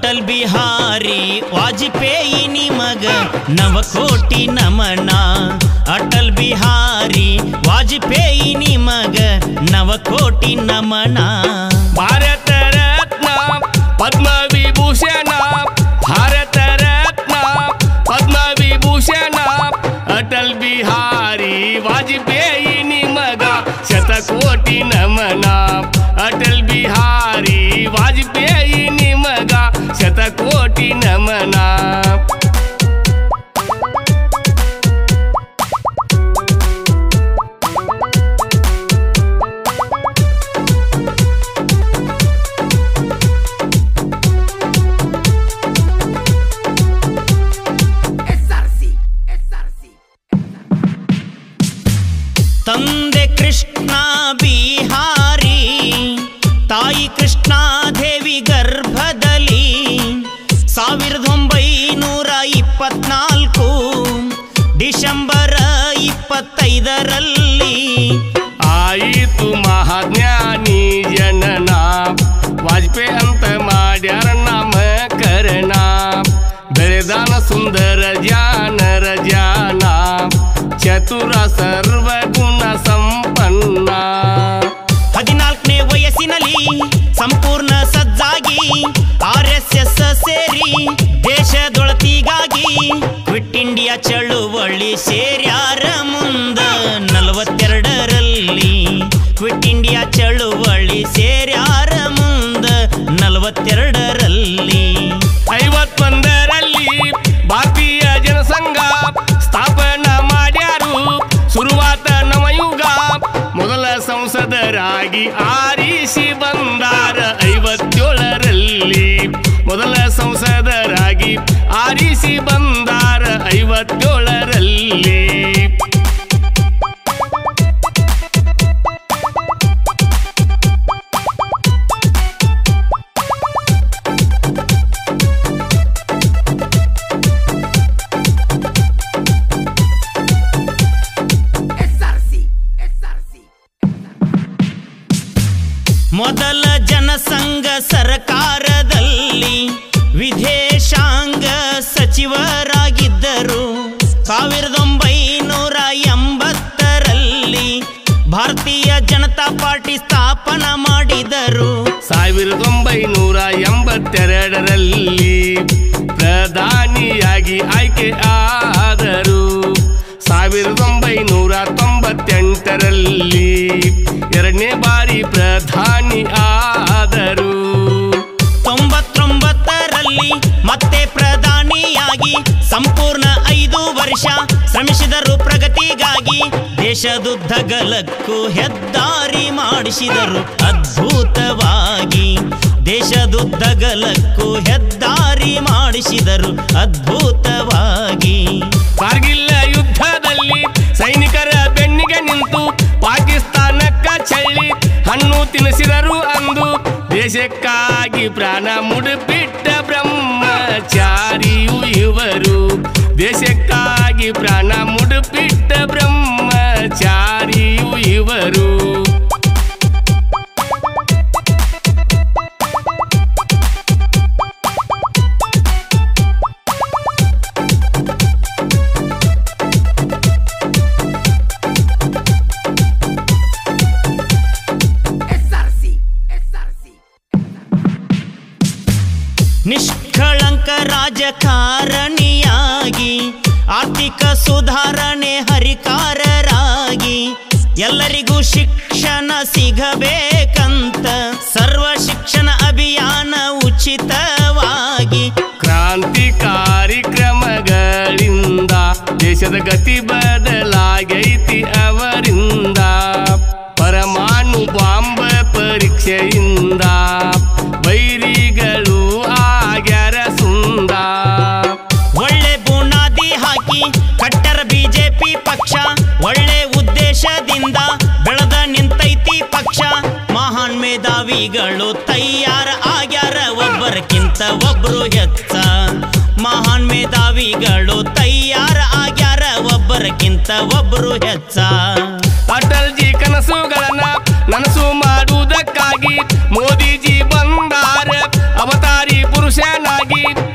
ಅಟಲ್ ಬಿಹಾರಿ ವಾಜಪೇಯಿ ನಿಮಗ ನವಕೋಟಿ ನಮನ. ಅಟಲ್ ಬಿಹಾರಿ ವಾಜಪೇಯಿ ನಿಮಗ ನವಕೋಟಿ ನಮನ. ಭಾರತ ರತ್ನ ಪದ್ಮ ವಿಭೂಷಣ, ಭಾರತ ರತ್ನ ಪದ್ಮ ವಿಭೂಷಣ. ಅಟಲ್ ಬಿಹಾರಿ ವಾಜಪೇಯಿ ನಿಮಗ ಶತಕೋಟಿ ನಮನ. ಅಟಲ್ ಬಿಹಾರಿ ವಾಜಪೇಯಿ ನಿಮಗ ಶತಕೋಟಿ ನಮನ. ತಂದೆ ಕೃಷ್ಣ ಬಿಹಾರಿ, ತಾಯಿ ಕೃಷ್ಣಾದೇವಿ ಗರ್ಭದಲ್ಲಿ 1924 ಡಿಸೆಂಬರ್ 25ರಲ್ಲಿ ಆಯಿತು ಮಹಾಜ್ಞಾನಿ ಜನನ. ವಾಜಪೇಯಿ ಅಂತ ಮಾಡ್ಯಾರ ನಾಮಕರಣ. ಬೆಳೆದಾನ ಸುಂದರ ಜಾನರ ಜಾನ, ಚತುರ ಸರ್ವಗುಣ ಸಂಪನ್ನ. 14ನೇ ವಯಸ್ಸಿನಲ್ಲಿ ಸಂಪೂರ್ಣ ಸಜ್ಜಾಗಿ RSS ಸೇರಿ ದೇಶದೊಳತಿಗಾಗಿ ಕ್ವಿಟ್ ಇಂಡಿಯಾ ಚಳುವಳಿ ಸೇರ್ಯಾರ ಮುಂದ. 42ರಲ್ಲಿ ಕ್ವಿಟ್ ಇಂಡಿಯಾ ಚಳುವಳಿ ಸೇರ್ಯಾರ ಮುಂದ. 42ರಲ್ಲಿ 51ರಲ್ಲಿ ಭಾರತೀಯ ಜನಸಂಘ ಸ್ಥಾಪನಾ ಮಾಡ್ಯಾರು. ಶುರುವಾತ ನವಯುಗ, ಮೊದಲ ಸಂಸದರಾಗಿ ಆರಿಸಿ ಬಂದಾರ. 57ರಲ್ಲಿ ಮೊದಲ ಸಂಸದರಾಗಿ ಆರಿಸಿ ಬಂದಾರ. 57ರಲ್ಲಿ ಮೊದಲ ಜನಸಂಘ ಸರ್ಕಾರದಲ್ಲಿ ವಿದೇಶಾಂಗ ಸಚಿವರಾಗಿದ್ದರು. 1980ರಲ್ಲಿ ಭಾರತೀಯ ಜನತಾ ಪಾರ್ಟಿ ಸ್ಥಾಪನಾ ಮಾಡಿದರು. 1982ರಲ್ಲಿ ಪ್ರಧಾನಿಯಾಗಿ ಆಯ್ಕೆ ಆದರು. 1998ರಲ್ಲಿ ಎರಡನೇ ಬಾರಿ ಪ್ರಧಾನಿ ಆದರು. 99ರಲ್ಲಿ ಮತ್ತೆ ಪ್ರಧಾನಿಯಾಗಿ ಸಂಪೂರ್ಣ 5 ವರ್ಷ ಶ್ರಮಿಸಿದರು ಪ್ರಗತಿಗಾಗಿ. ದೇಶದುದ್ದಗಲಕ್ಕೂ ಹೆದ್ದಾರಿ ಮಾಡಿಸಿದರು ಅದ್ಭುತವಾಗಿ. ದೇಶದುದ್ದಗಲಕ್ಕೂ ಹೆದ್ದಾರಿ ಮಾಡಿಸಿದರು ಅದ್ಭುತವಾಗಿ. ಕಾರ್ಗಿಲ್ ಯುದ್ಧದಲ್ಲಿ ಸೈನಿಕರ ಬೆನ್ನಿಗೆ ನಿಂತು ಪಾಕಿಸ್ತಾನಕ್ಕ ಚಳ್ಳಿ ಹಣ್ಣು ತಿನ್ನಿಸಿದರು ಅಂದು. ದೇಶಕ್ಕಾಗಿ ಪ್ರಾಣ ಮುಡಿಬಿಟ್ಟ ಬ್ರಹ್ಮಚಾರಿಯು ಇವರು. ದೇಶಕ್ಕಾಗಿ ಪ್ರಾಣ ಮುಡಿಬಿಟ್ಟ ಬ್ರಹ್ಮಚಾರಿಯು ಇವರು. ನಿಷ್ಕಳಂಕ ರಾಜಕಾರಣಿಯಾಗಿ ಆರ್ಥಿಕ ಸುಧಾರಣೆ ಹರಿಕಾರರಾಗಿ ಎಲ್ಲರಿಗೂ ಶಿಕ್ಷಣ ಸಿಗಬೇಕಂತ ಸರ್ವ ಶಿಕ್ಷಣ ಅಭಿಯಾನ ಉಚಿತವಾಗಿ. ಕ್ರಾಂತಿಕಾರಿ ಕ್ರಮಗಳಿಂದ ದೇಶದ ಗತಿ ಬದಲಾಗೈತಿ ಅವರಿಂದ. ಪರಮಾಣು ಬಾಂಬ್ ಪರೀಕ್ಷೆಯಿಂದ ವೈರಿಗಳು ಆಗ್ಯಾರ ಸುಂದ. ಒಳ್ಳೆ ಬುನಾದಿ ಹಾಕಿ ಕಟ್ಟರ ಬಿಜೆಪಿ ಪಕ್ಷ. ಒಳ್ಳೆ ಉದ್ದೇಶದಿಂದ ಬೆಳೆದ ನಿಂತೈತಿ ಪಕ್ಷ. ಮಹಾನ್ ಮೇಧಾವಿಗಳು ತಯಾರ ಆಗ್ಯಾರ ಒಬ್ಬರಕ್ಕಿಂತ ಒಬ್ರು ಹೆಚ್ಚ. ಮಹಾನ್ ಮೇಧಾವಿಗಳು ತಯಾರ ಆಗ್ಯಾರ ಒಬ್ಬರಕ್ಕಿಂತ ಒಬ್ರು ಹೆಚ್ಚ. ಅಟಲ್ಜಿ ಕನಸುಗಳನ್ನ ನನಸು ಮಾಡುವುದಕ್ಕಾಗಿ ಮೋದಿಜಿ ಬಂದಾರ. ಅವತಾರಿ ಪುರುಷನಾಗಿ ಸಾಗಿ